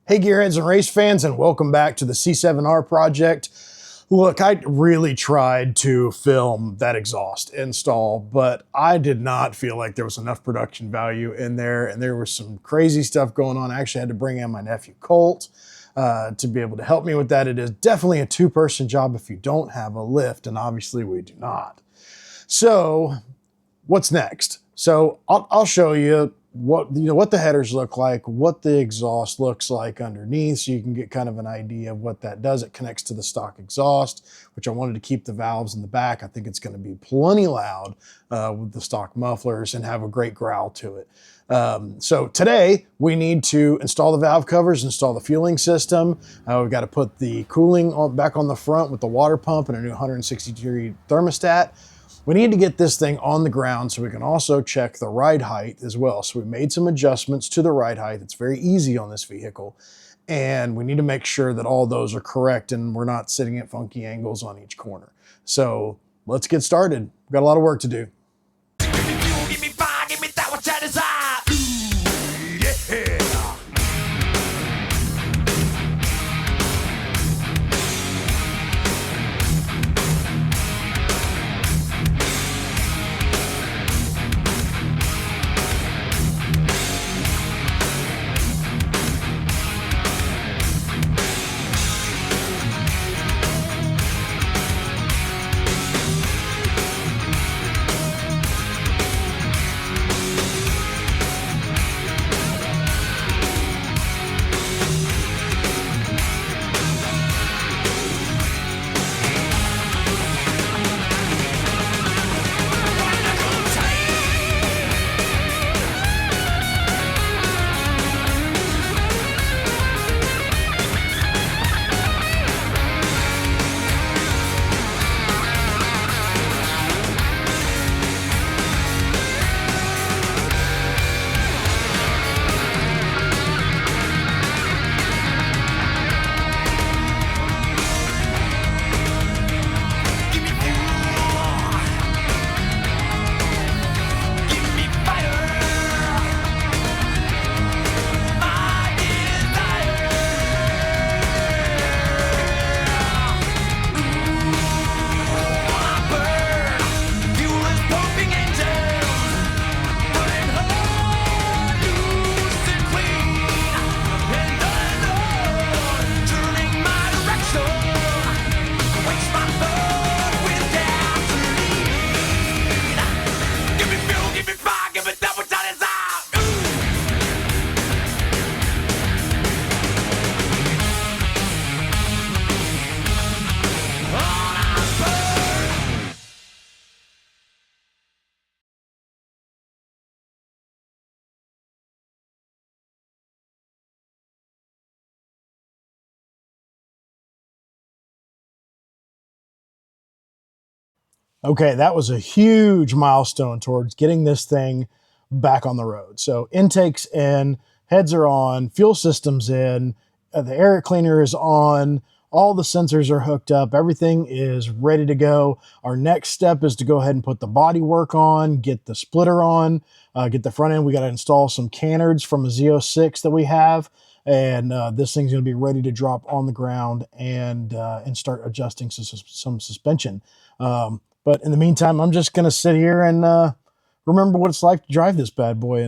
Hey gearheads and race fans, and welcome back to the C7R Project. Look, I really tried to film that exhaust install, but I did not feel like there was enough production value in there, and there was some crazy stuff going on. I actually had to bring in my nephew Colt to be able to help me with that. It is definitely a two-person job if you don't have a lift, and obviously we do not. So what's next? So I'll show you what the headers look like, what the exhaust looks like underneath, so you can get kind of an idea of what that does. It connects to the stock exhaust, which I wanted to keep the valves in the back. I think it's going to be plenty loud with the stock mufflers and have a great growl to it. So today we need to install the valve covers, install the fueling system. We've got to put the cooling back on the front with the water pump and a new 160-degree thermostat. We need to get this thing on the ground so we can also check the ride height as well. So we made some adjustments to the ride height. It's very easy on this vehicle. And we need to make sure that all those are correct and we're not sitting at funky angles on each corner. So let's get started. We've got a lot of work to do. Okay, that was a huge milestone towards getting this thing back on the road. So intake's in, heads are on, fuel system's in, the air cleaner is on, all the sensors are hooked up, everything is ready to go. Our next step is to go ahead and put the body work on, get the splitter on, get the front end. We got to install some canards from a Z06 that we have, and this thing's going to be ready to drop on the ground and start adjusting some suspension. But in the meantime, I'm just going to sit here and remember what it's like to drive this bad boy.